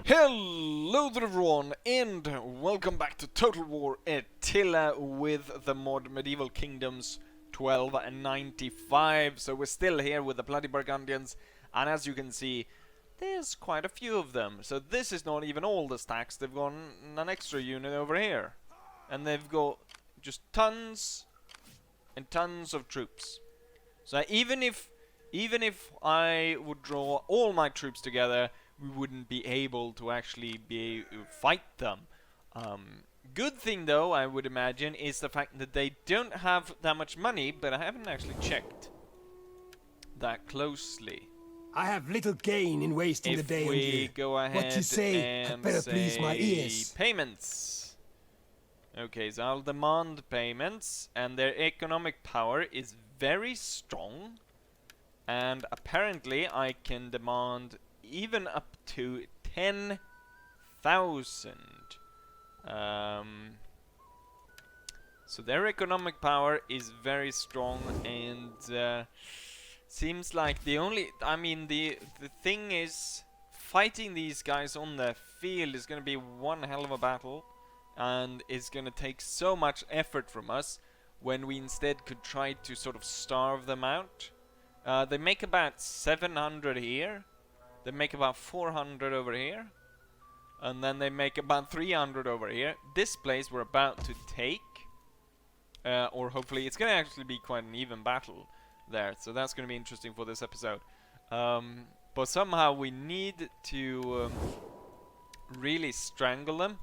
Hello there everyone, and welcome back to Total War Attila with the mod Medieval Kingdoms 1295. So we're still here with the bloody Burgundians, and as you can see, there's quite a few of them. So this is not even all the stacks, they've got an extra unit over here. And they've got just tons and tons of troops. So even if I would draw all my troops together, we wouldn't be able to actually fight them. Good thing though, I would imagine, is the fact that they don't have that much money, but I haven't actually checked that closely. I have little gain in wasting the day on you. If we go ahead what you say and had better please my ears. Payments. Okay, so I'll demand payments, and their economic power is very strong, and apparently I can demand even up to 10,000. So their economic power is very strong, and seems like the thing is, fighting these guys on the field is going to be one hell of a battle, and it's going to take so much effort from us when we instead could try to sort of starve them out. They make about 700 here. They make about 400 over here. And then they make about 300 over here. This place we're about to take. Or hopefully it's going to actually be quite an even battle there. So that's going to be interesting for this episode. But somehow we need to really strangle them.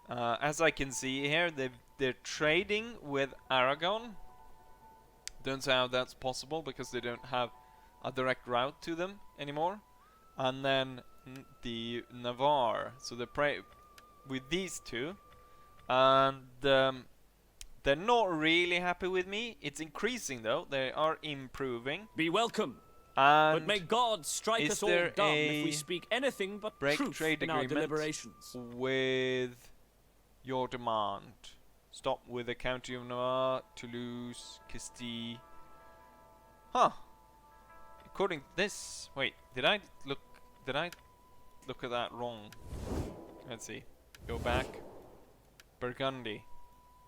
As I can see here, they're trading with Aragon. Don't see how that's possible because they don't have a direct route to them anymore. And then the Navarre, so they pray with these two, and they're not really happy with me. It's increasing though; they are improving. Be welcome, and but may God strike us all dumb if we speak anything but truth in our deliberations. With your demand, stop with the County of Navarre, Toulouse, Castille. Huh. According to this, wait, did I look at that wrong? Let's see. Go back. Burgundy.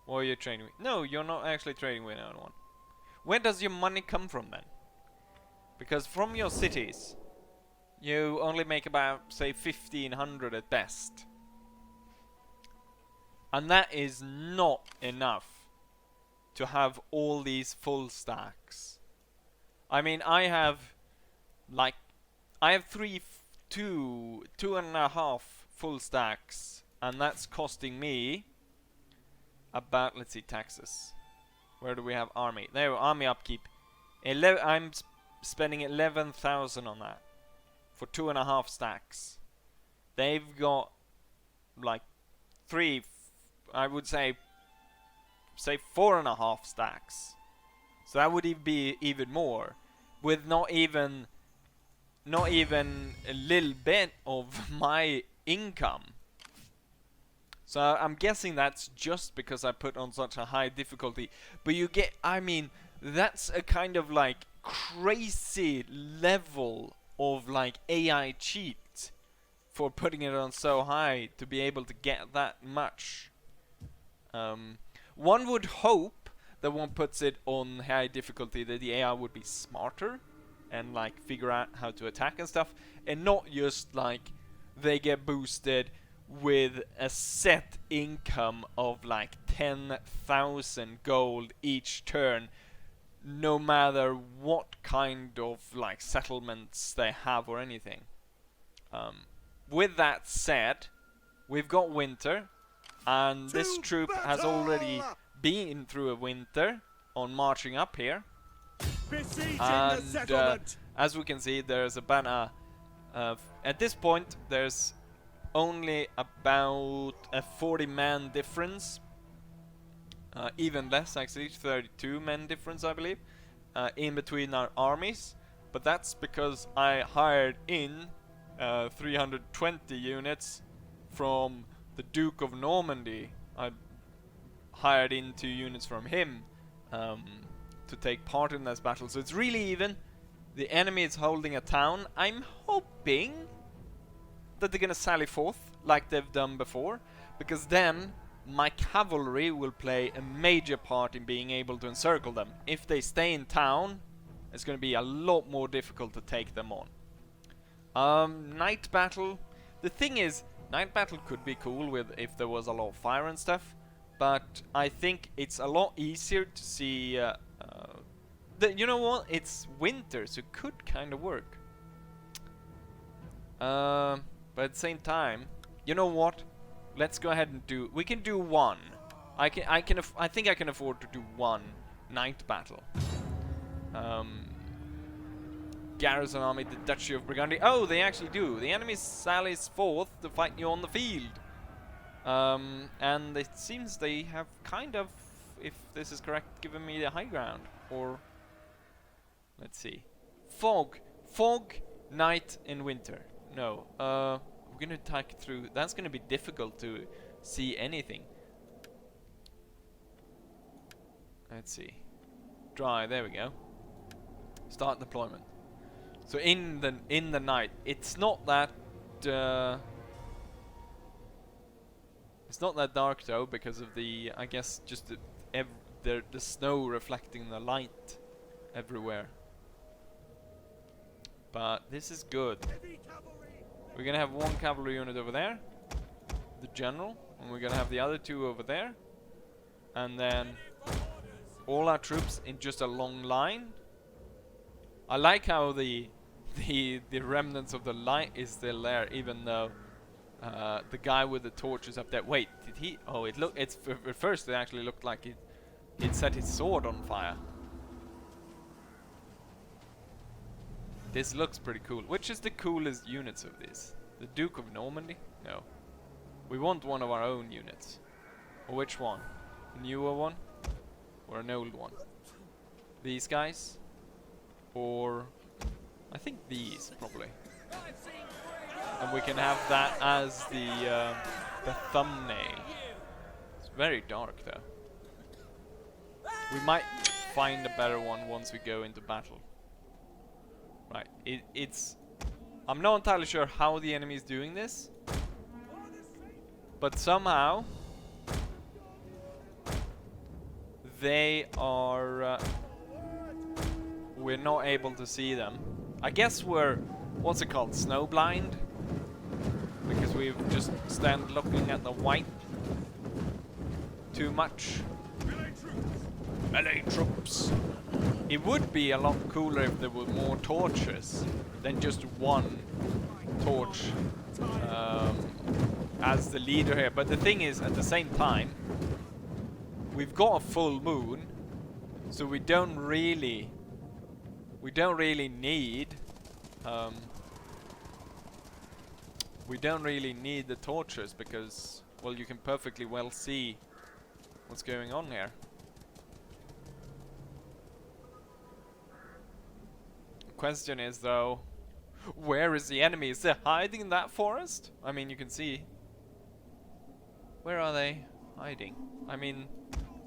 What are you trading with? No, you're not actually trading with anyone. Where does your money come from then? Because from your cities, you only make about, say, 1,500 at best. And that is not enough to have all these full stacks. I mean, I have two and a half full stacks, and that's costing me about, let's see, taxes. Where do we have army? There, army upkeep. I'm spending 11,000 on that for 2.5 stacks. They've got like I would say 4.5 stacks. So that would be even more, with not even a little bit of my income. So I'm guessing that's just because I put on such a high difficulty. But you get, I mean, that's a kind of like crazy level of like AI cheat for putting it on so high to be able to get that much. One would hope that one puts it on high difficulty that the AI would be smarter and like figure out how to attack and stuff, and not just like they get boosted with a set income of like 10,000 gold each turn, no matter what kind of like settlements they have or anything. With that said, we've got winter, and this troop has already been through a winter on marching up here. And as we can see, there's about at this point there's only about a 40-man difference, even less actually, 32-man difference I believe, in between our armies. But that's because I hired in 320 units from the Duke of Normandy. I hired in 2 units from him to take part in this battle. So it's really even. The enemy is holding a town. I'm hoping that they're gonna sally forth like they've done before, because then my cavalry will play a major part in being able to encircle them. If they stay in town, it's gonna be a lot more difficult to take them on. Night battle. The thing is, night battle could be cool with if there was a lot of fire and stuff, but I think it's a lot easier to see. You know what? It's winter, so it could kind of work. But at the same time, you know what? Let's go ahead and do. We can do one. I think I can afford to do one night battle. Garrison army, the Duchy of Burgundy. Oh, they actually do. The enemy sallies forth to fight you on the field. And it seems they have kind of, if this is correct, given me the high ground. Or, let's see. Fog, night, and winter. No, we're gonna attack through. That's gonna be difficult to see anything. Let's see. Dry. There we go. Start deployment. So in the night, it's not that it's not that dark though, because of the, I guess, just the snow reflecting the light everywhere. But this is good. We're gonna have one cavalry unit over there, the general, and we're gonna have the other two over there, and then all our troops in just a long line. I like how the remnants of the light is still there, even though the guy with the torch is up there. Wait, did he? Oh, at first it actually looked like it set his sword on fire. This looks pretty cool. Which is the coolest units of this? The Duke of Normandy? No. We want one of our own units. Or which one? A newer one? Or an old one? These guys? Or I think these, probably. And we can have that as the thumbnail. It's very dark though. We might find a better one once we go into battle. Right, it's... I'm not entirely sure how the enemy is doing this, but somehow they are... we're not able to see them. I guess we're... what's it called? Snow blind? Because we've just stand looking at the white too much. Melee troops! It would be a lot cooler if there were more torches than just one torch as the leader here. But the thing is, at the same time, we've got a full moon, so we don't really need the torches, because, well, you can perfectly well see what's going on here. Question is though, where is the enemy? Is they hiding in that forest? I mean, you can see. Where are they hiding? I mean,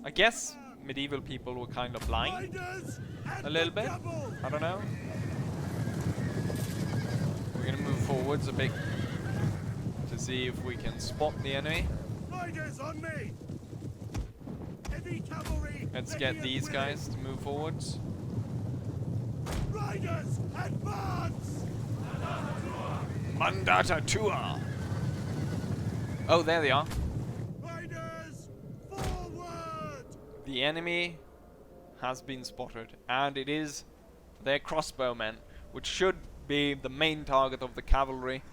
I guess medieval people were kind of blind a little bit. I don't know. We're gonna move forwards a bit to see if we can spot the enemy. Riders on me. Heavy cavalry. Let's get these guys to move forwards. Riders, advance! Mandata Tua! Oh, there they are. Riders, forward! The enemy has been spotted, and it is their crossbowmen, which should be the main target of the cavalry,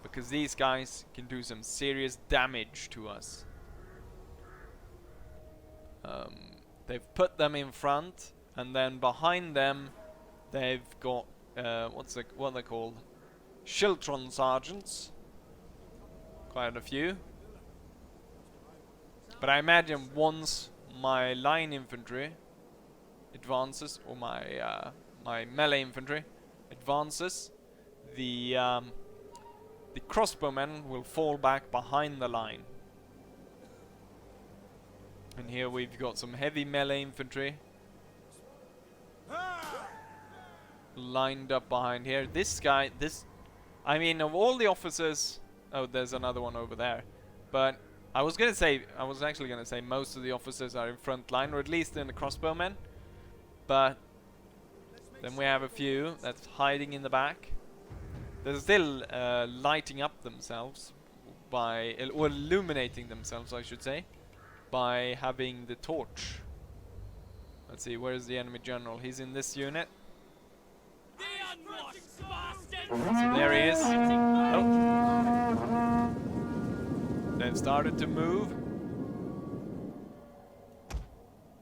because these guys can do some serious damage to us. They've put them in front, and then behind them they've got what are they called? Schiltron sergeants. Quite a few. But I imagine once my line infantry advances, or my my melee infantry advances, the crossbowmen will fall back behind the line. And here we've got some heavy melee infantry lined up behind here. This guy, this I mean, of all the officers... Oh, there's another one over there. But I was actually gonna say most of the officers are in front line, or at least in the crossbowmen. But then we have a few that's hiding in the back. They're still lighting up themselves by... or illuminating themselves, I should say, by having the torch. Let's see, where's the enemy general? He's in this unit. So there he is. Oh. They've started to move.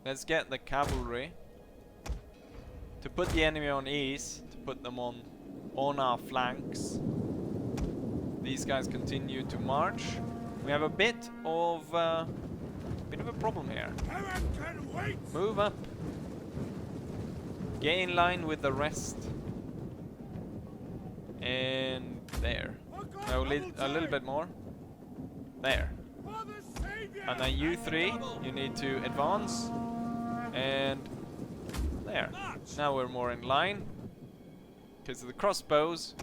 Let's get the cavalry to put the enemy on ease, to put them on our flanks. These guys continue to march. We have a bit of a problem here. Move up. Get in line with the rest. And there. No, a little bit more. There. And then you three, you need to advance. And there. Now we're more in line. Because the crossbows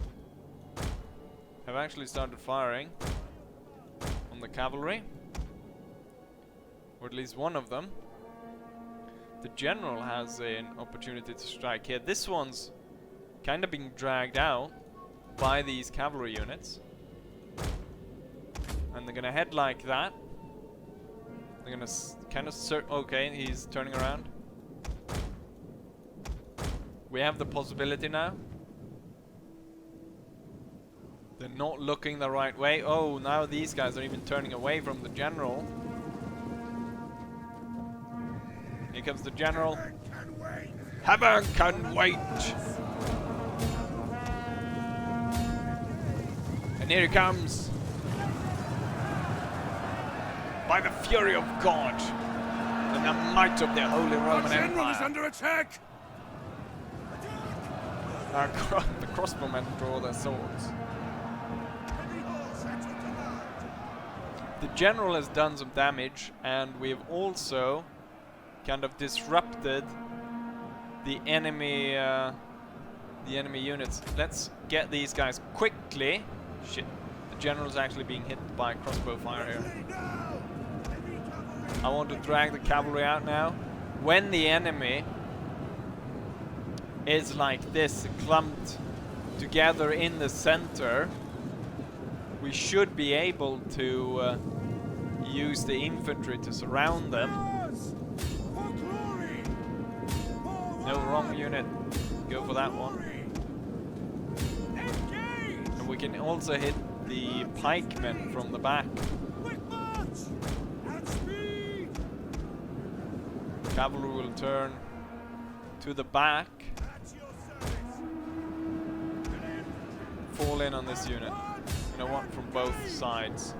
have actually started firing on the cavalry. Or at least one of them. The general has an opportunity to strike here. This one's kind of being dragged out by these cavalry units. And they're gonna head like that. They're gonna kind of okay, he's turning around. We have the possibility now. They're not looking the right way. Oh, now these guys are even turning away from the general. Here comes the general. Heaven can wait! And here he comes. By the fury of God and the might of the Holy Roman Empire. General is under attack! The crossbowmen draw their swords. The general has done some damage, and we've also kind of disrupted the enemy units. Let's get these guys quickly. Shit, the general's actually being hit by crossbow fire here. I want to drag the cavalry out now. When the enemy is like this, clumped together in the center, we should be able to use the infantry to surround them. No, wrong unit. Go for that one. And we can also hit the pikemen from the back. Cavalry will turn to the back. Fall in on this unit. You know what? From both sides.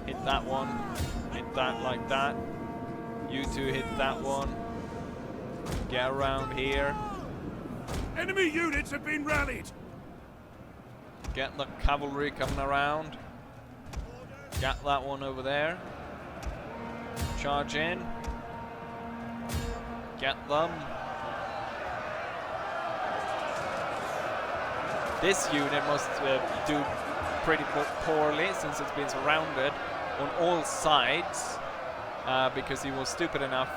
Hit that one. Hit that like that. You two hit that one. Get around here. Enemy units have been rallied. Get the cavalry coming around. Get that one over there. Charge in. Get them. This unit must do pretty poorly since it's been surrounded on all sides because he was stupid enough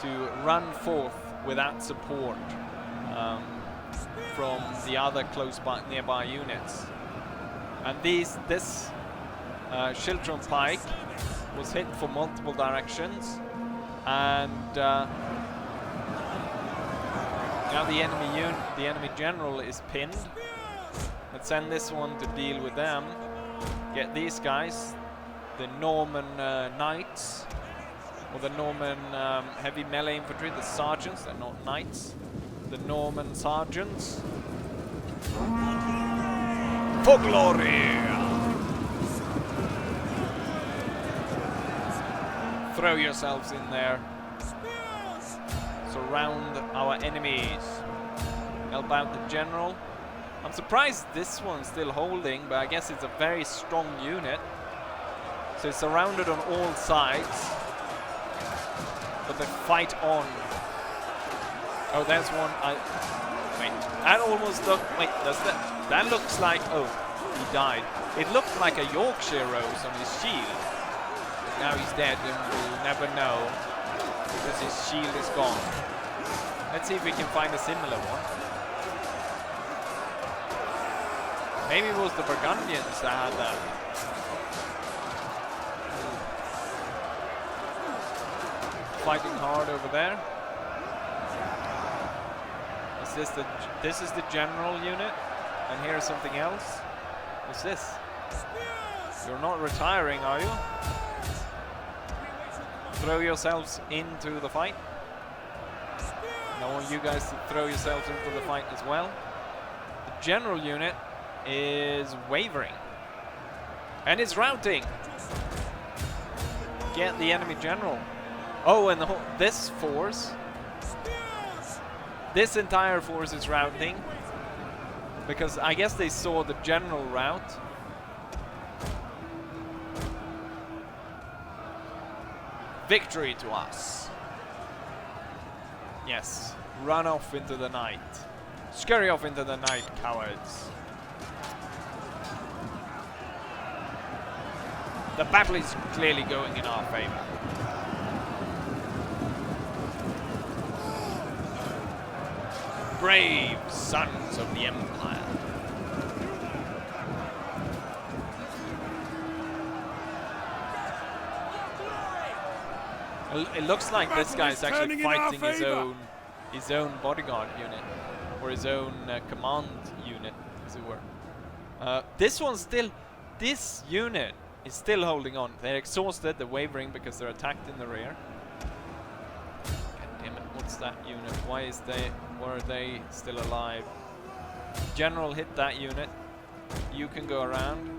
to run forth without support from the other nearby units. And this Shiltron pike was hit from multiple directions, and now the enemy general is pinned. Let's send this one to deal with them. Get these guys, the Norman knights, or the Norman heavy melee infantry, the sergeants. They're not knights. The Norman sergeants. For glory! Throw yourselves in there. Surround our enemies. Help out the general. I'm surprised this one's still holding, but I guess it's a very strong unit. So it's surrounded on all sides. But they fight on. Oh, there's one. Wait, that almost looked. Wait, does that looks like? Oh, he died. It looked like a Yorkshire rose on his shield. But now he's dead and we'll never know because his shield is gone. Let's see if we can find a similar one. Maybe it was the Burgundians that had that. Fighting hard over there. This is the general unit, and here's something else. What's this? You're not retiring, are you? Throw yourselves into the fight. And I want you guys to throw yourselves into the fight as well. The general unit is wavering. And it's routing. Get the enemy general. Oh, and this force, this entire force is routing. Because I guess they saw the general route. Victory to us. Yes, run off into the night. Scurry off into the night, cowards. The battle is clearly going in our favor. Brave sons of the Empire. It looks like this guy is actually fighting his own bodyguard unit, or his own command unit, as it were. This unit is still holding on. They're exhausted, they're wavering because they're attacked in the rear. God damn it, what's that unit? Why are they still alive? General hit that unit. You can go around.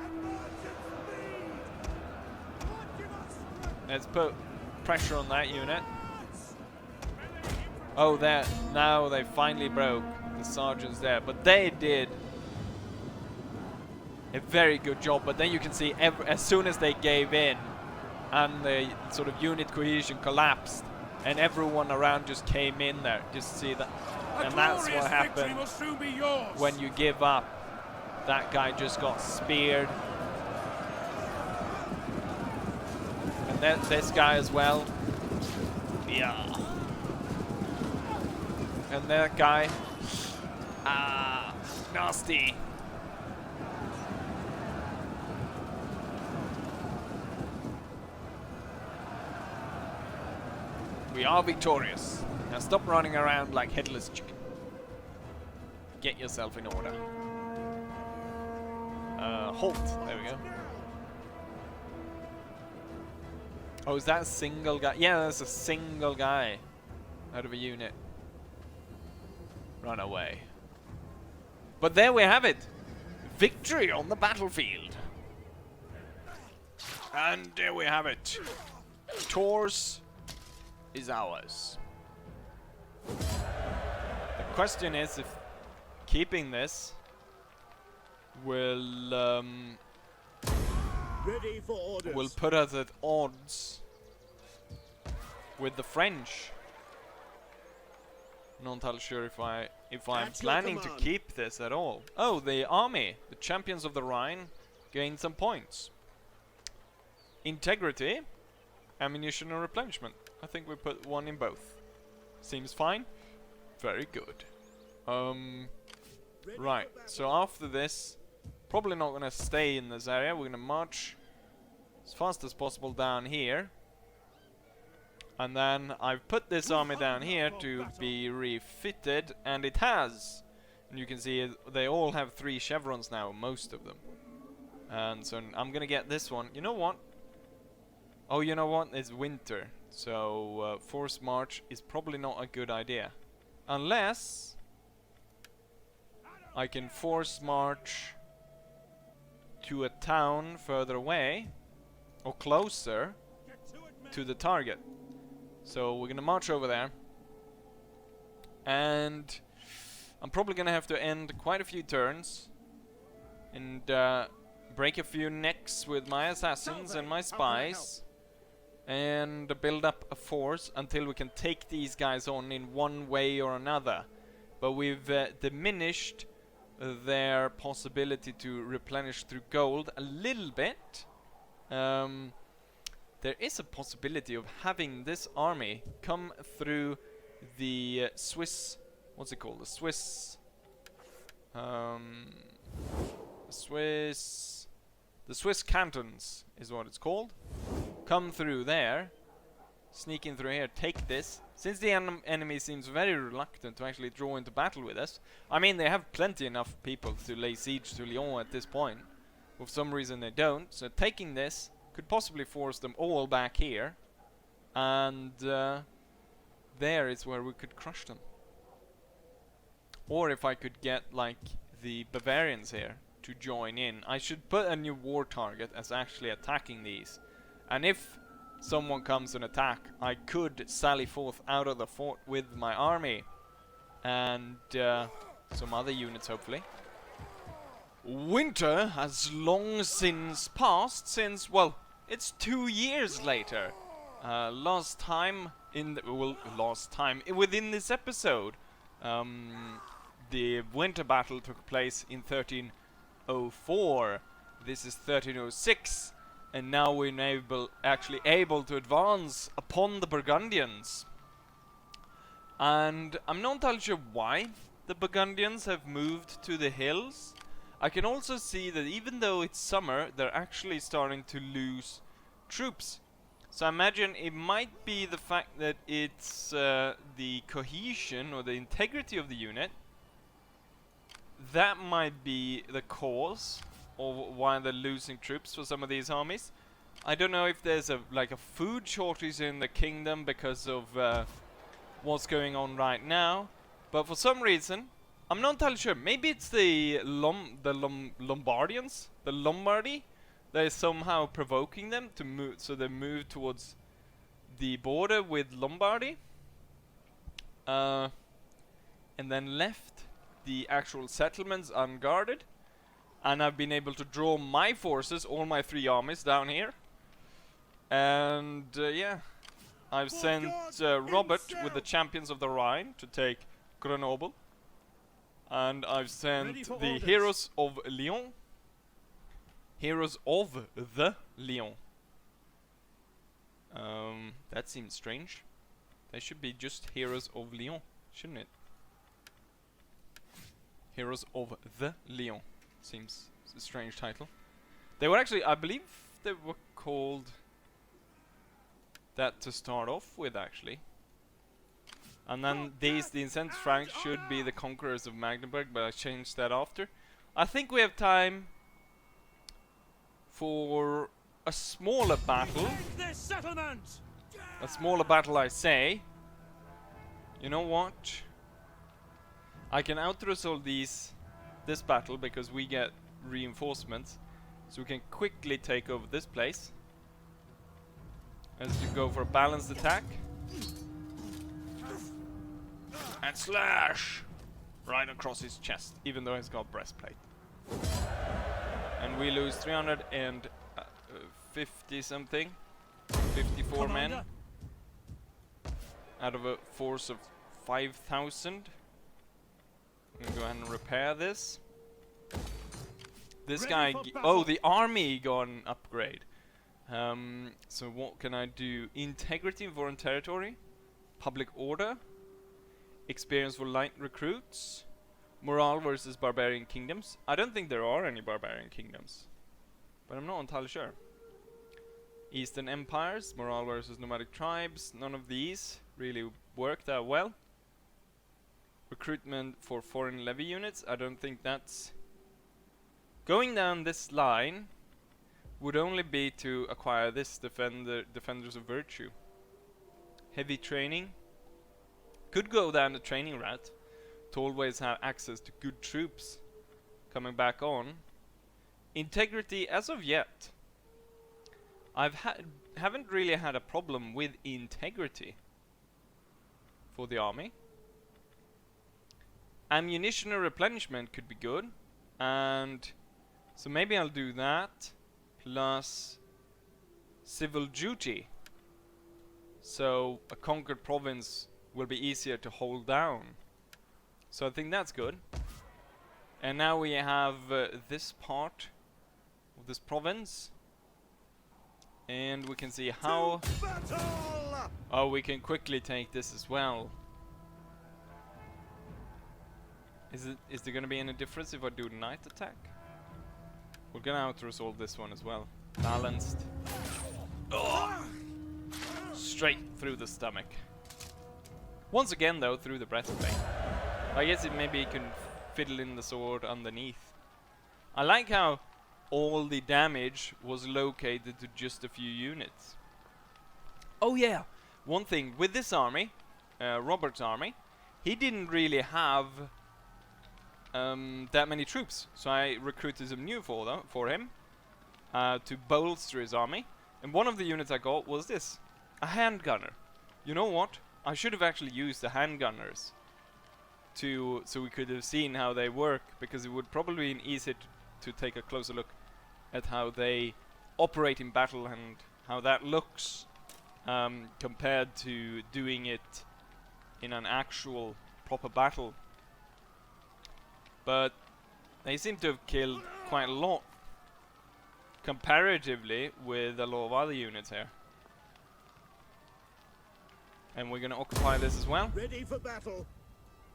Let's put pressure on that unit. Oh, now they finally broke. The sergeant's there, but they did a very good job. But then you can see as soon as they gave in and the sort of unit cohesion collapsed and everyone around just came in there, just see that. And that's what happened when you give up. That guy just got speared. And this guy as well. Yeah. And that guy. Nasty. We are victorious. Now stop running around like headless chicken. Get yourself in order. Halt. There we go. Oh, is that a single guy? Yeah, that's a single guy out of a unit. Run away. But there we have it. Victory on the battlefield. And there we have it. Tours is ours. The question is if keeping this will put us at odds with the French. Not entirely sure if I'm planning to keep this at all. Oh, the army, the champions of the Rhine, gained some points. Integrity, ammunition and replenishment. I think we put one in both. Seems fine. Very good. Right. So after this, probably not gonna stay in this area. We're gonna march as fast as possible down here. And then I've put this army down here to be refitted, and it has. And you can see they all have 3 chevrons now, most of them. And so I'm gonna get this one. You know what? Oh, you know what? It's winter, so forced march is probably not a good idea. Unless I can force march to a town further away, or closer to the target. So we're gonna march over there, and I'm probably gonna have to end quite a few turns and break a few necks with my assassins and my spies, and build up a force until we can take these guys on in one way or another. But we've diminished their possibility to replenish through gold a little bit. There is a possibility of having this army come through the Swiss, what's it called? The Swiss cantons is what it's called. Come through there, sneak in through here, take this. Since the enemy seems very reluctant to actually draw into battle with us, I mean, they have plenty enough people to lay siege to Lyon at this point. For some reason they don't, so taking this could possibly force them all back here, and there is where we could crush them. Or if I could get like the Bavarians here to join in. I should put a new war target as actually attacking these, and if someone comes and attack, I could sally forth out of the fort with my army and some other units hopefully. Winter has long since passed since, well, it's 2 years later. Last time within this episode, the winter battle took place in 1304. This is 1306, and now we're actually able to advance upon the Burgundians. And I'm not entirely sure why the Burgundians have moved to the hills. I can also see that even though it's summer, they're actually starting to lose troops. So I imagine it might be the fact that it's the cohesion or the integrity of the unit. That might be the cause of why they're losing troops for some of these armies. I don't know if there's a food shortage in the kingdom because of what's going on right now, but for some reason, I'm not entirely sure. Maybe it's the Lombardians, the Lombardy. They're somehow provoking them to move, so they move towards the border with Lombardy, and then left the actual settlements unguarded. And I've been able to draw my forces, all my 3 armies down here. And yeah, I've sent Robert with the champions of the Rhine to take Grenoble. And I've sent the heroes of Lyon. Heroes of the Lyon. That seems strange. They should be just Heroes of Lyon, shouldn't it? Heroes of the Lyon. Seems a strange title. They were actually, I believe they were called that to start off with, actually. And then the incensed Franks should be the conquerors of Magdeburg, but I changed that after. I think we have time for a smaller battle. A smaller battle, I say. You know what? I can out-resolve this battle because we get reinforcements, so we can quickly take over this place. As you go for a balanced attack. And slash! Right across his chest, even though he's got breastplate. And we lose 350 something. 54 men. Out of a force of 5,000. I'm gonna go ahead and repair this. This guy, oh, the army got an upgrade. So what can I do? Integrity in foreign territory, public order, experience for light recruits, morale versus barbarian kingdoms. I don't think there are any barbarian kingdoms, but I'm not entirely sure. Eastern empires, morale versus nomadic tribes. None of these really work that well. Recruitment for foreign levy units. I don't think that's going down this line. Would only be to acquire this defenders of virtue. Heavy training. Could go down the training route to always have access to good troops coming back on. Integrity, as of yet, haven't really had a problem with integrity for the army. Ammunition or replenishment could be good, and so maybe I'll do that plus civil duty, so a conquered province will be easier to hold down. So I think that's good. And now we have this part of this province. And we can see how... Oh, we can quickly take this as well. Is there gonna be any difference if I do night attack? We're gonna have to resolve this one as well. Balanced. Oh! Straight through the stomach. Once again though, through the breastplate. I guess maybe you can fiddle in the sword underneath. I like how all the damage was located to just a few units. Oh yeah, one thing with this army, Robert's army, he didn't really have that many troops, so I recruited some new for him to bolster his army. And one of the units I got was this, a handgunner. You know what? I should have actually used the handgunners so we could have seen how they work, because it would probably be easier to take a closer look at how they operate in battle and how that looks compared to doing it in an actual proper battle. But they seem to have killed quite a lot comparatively with a lot of other units here. And we're gonna occupy this as well. Ready for battle.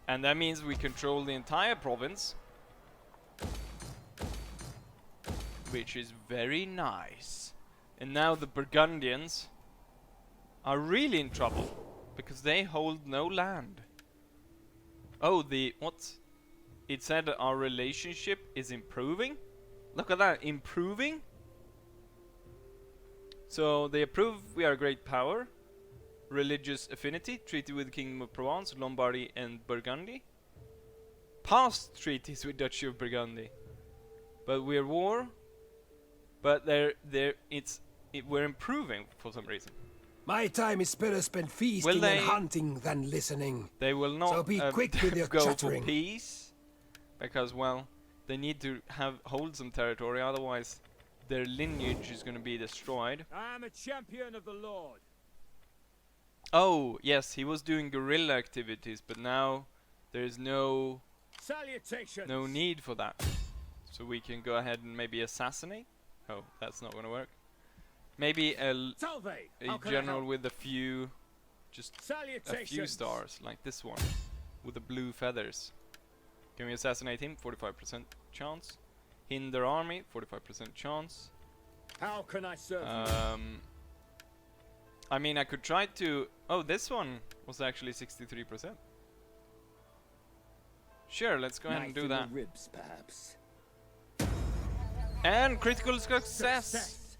And that means we control the entire province, which is very nice. And now the Burgundians are really in trouble because they hold no land. Oh, what? It said that our relationship is improving. Look at that, improving. So they approve we are a great power. Religious affinity, treaty with the Kingdom of Provence, Lombardy and Burgundy. Past treaties with Duchy of Burgundy. But we're at war. But we're improving for some reason. My time is better spent feasting and hunting than listening. They will not so be quick with your go chattering. for peace, because well, they need to hold some territory, otherwise their lineage is going to be destroyed. I am a champion of the Lord. Oh, yes, he was doing guerrilla activities, but now there is no need for that. So we can go ahead and maybe assassinate. Oh, that's not going to work. Maybe a general with a few stars, like this one, with the blue feathers. Can we assassinate him? 45% chance. Hinder army, 45% chance. How can I serve you? I mean, I could try to... Oh, this one was actually 63%. Sure, let's go ahead and do that. Ribs, perhaps. And critical success!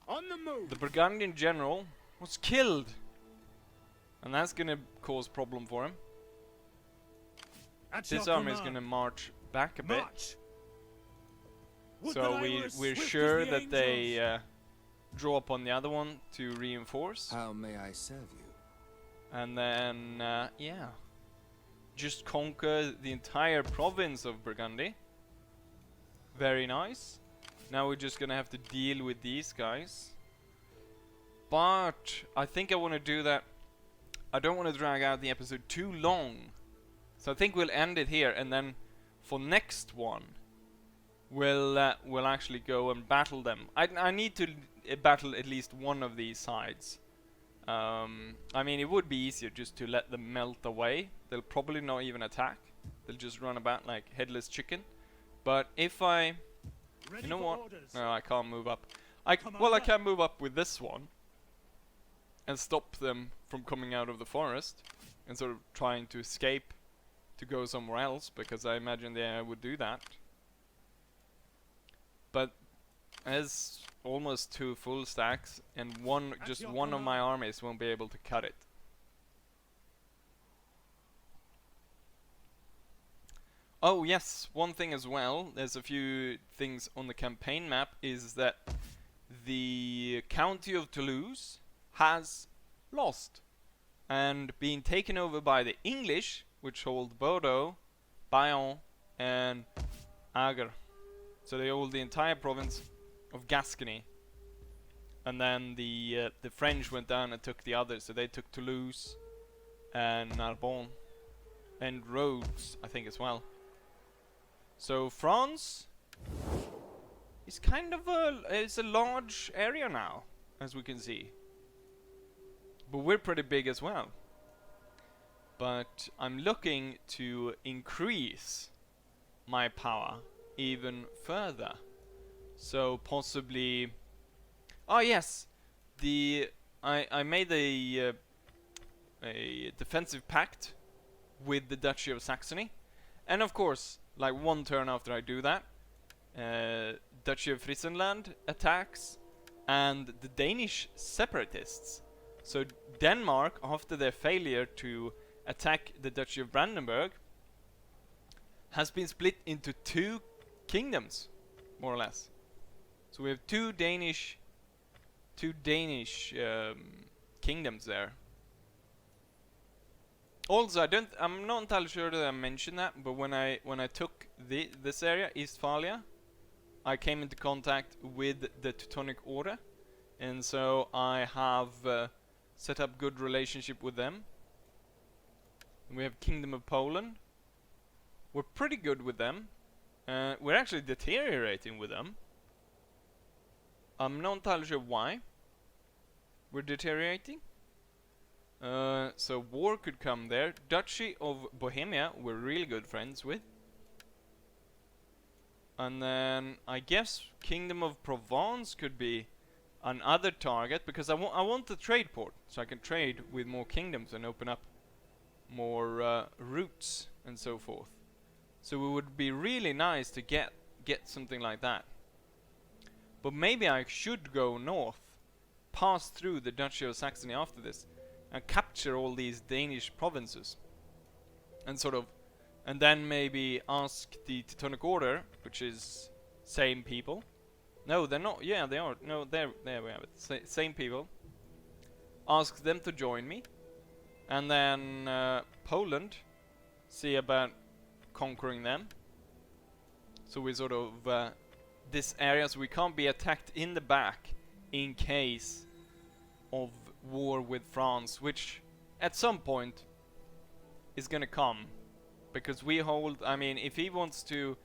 On the move. The Burgundian general was killed. And that's gonna cause problem for him. This army is gonna march back a bit. So we're sure that they draw upon the other one to reinforce. How may I serve you? And then, yeah. Just conquer the entire province of Burgundy. Very nice. Now we're just gonna have to deal with these guys. But I think I want to do that. I don't want to drag out the episode too long. So I think we'll end it here, and then for next one we'll actually go and battle them. I need to battle at least one of these sides. I mean, it would be easier just to let them melt away. They'll probably not even attack. They'll just run about like headless chicken. But if I... You know what? No, I can't move up. Well, I can move up with this one and stop them from coming out of the forest and sort of trying to escape to go somewhere else, because I imagine they would do that. But as almost 2 full stacks, and just one of my armies won't be able to cut it. Oh yes, one thing as well, there's a few things on the campaign map, is that the county of Toulouse has lost and been taken over by the English, which hold Bordeaux, Bayonne and Ager. So they hold the entire province of Gascony. And then the French went down and took the others, so they took Toulouse and Narbonne. and roads, I think, as well. So France is kind of a large area now, as we can see. But we're pretty big as well. But I'm looking to increase my power even further. So possibly... Oh yes! I made a defensive pact with the Duchy of Saxony. And of course, like one turn after I do that, Duchy of Friesland attacks, and the Danish separatists. So Denmark, after their failure to attack the Duchy of Brandenburg, has been split into 2 kingdoms, more or less. So we have two Danish kingdoms there. Also, I'm not entirely sure that I mentioned that, but when I took this area, Eastphalia, I came into contact with the Teutonic Order, and so I have set up good relationship with them. We have Kingdom of Poland. We're pretty good with them. We're actually deteriorating with them. I'm not entirely sure why we're deteriorating. So war could come there. Duchy of Bohemia, we're really good friends with. And then I guess Kingdom of Provence could be another target, because I want the trade port, so I can trade with more kingdoms and open up more routes and so forth. So it would be really nice to get something like that. But maybe I should go north, pass through the Duchy of Saxony after this, and capture all these Danish provinces, and then maybe ask the Teutonic Order, which is same people. No, they're not. Yeah, they are. No, there we have it. Same people. Ask them to join me, and then Poland, see about conquering them. So we sort of this area, so we can't be attacked in the back in case of war with France, which at some point is gonna come, because we hold. I mean, if he wants to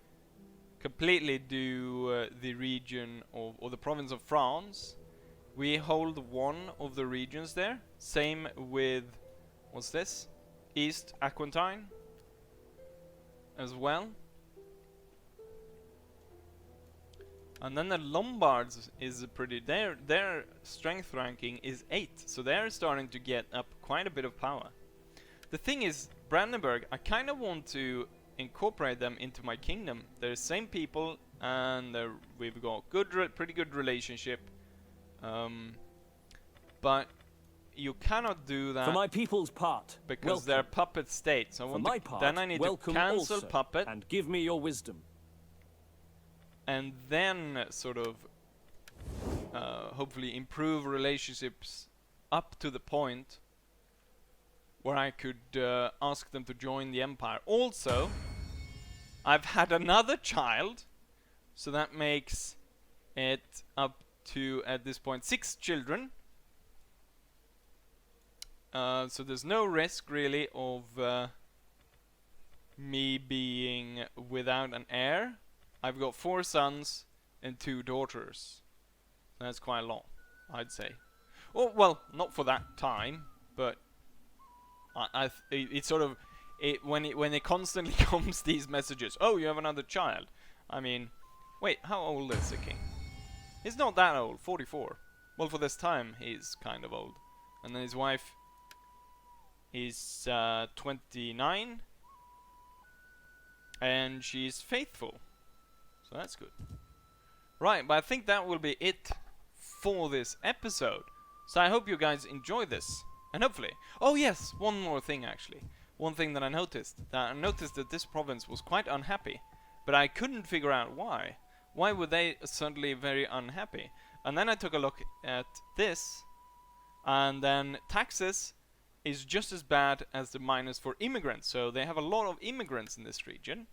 completely do the region of, or the province of France, we hold one of the regions there. Same with, what's this? East Aquitaine as well. And then the Lombards is a pretty, their strength ranking is 8, so they're starting to get up quite a bit of power. The thing is, Brandenburg, I kind of want to incorporate them into my kingdom. They're the same people, and we've got pretty good relationship. But you cannot do that for my people's part, because welcome. they're puppet states. So for my part, then I need to cancel also, puppet and give me your wisdom. And then sort of hopefully improve relationships up to the point where I could ask them to join the empire. Also, I've had another child, so that makes it up to, at this point, 6 children. So there's no risk really of me being without an heir. I've got 4 sons and 2 daughters. That's quite a lot, I'd say. Oh, well, not for that time, but it's sort of when it constantly comes these messages. Oh, you have another child. I mean, wait, how old is the king? He's not that old, 44. Well, for this time, he's kind of old. And then his wife is 29, and she's faithful. So that's good. Right, but I think that will be it for this episode. So I hope you guys enjoy this. And hopefully... Oh yes, one more thing actually. One thing that I noticed. That this province was quite unhappy. But I couldn't figure out why. Why were they suddenly very unhappy? And then I took a look at this. And then taxes is just as bad as the minus for immigrants. So they have a lot of immigrants in this region.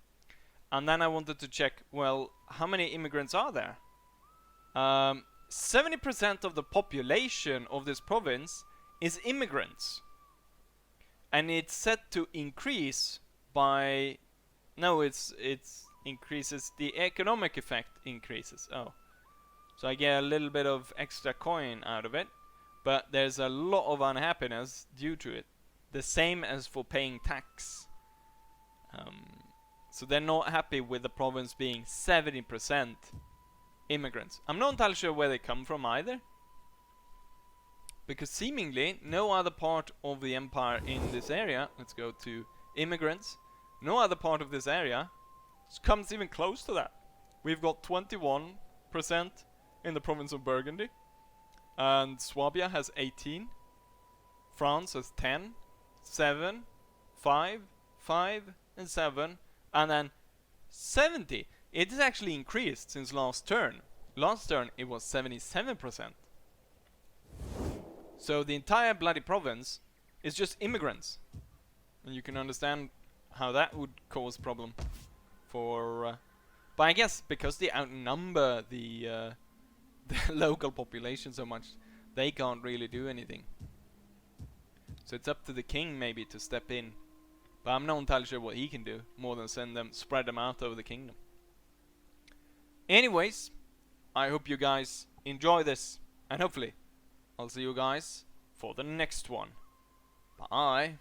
And then I wanted to check, well, how many immigrants are there? 70% of the population of this province is immigrants. And it's set to increase by... No, it's increases, the economic effect increases. Oh. So I get a little bit of extra coin out of it, but there's a lot of unhappiness due to it. The same as for paying tax. So they're not happy with the province being 70% immigrants. I'm not entirely sure where they come from either, because seemingly no other part of the empire in this area, let's go to immigrants, no other part of this area comes even close to that. We've got 21% in the province of Burgundy, and Swabia has 18, France has 10, 7, 5, 5 and 7, and then 70. It has actually increased since last turn. Last turn it was 77%. So the entire bloody province is just immigrants, and you can understand how that would cause problem for but I guess because they outnumber the local population so much, they can't really do anything. So it's up to the king maybe to step in, but I'm not entirely sure what he can do more than spread them out over the kingdom. Anyways, I hope you guys enjoy this, and hopefully I'll see you guys for the next one. Bye.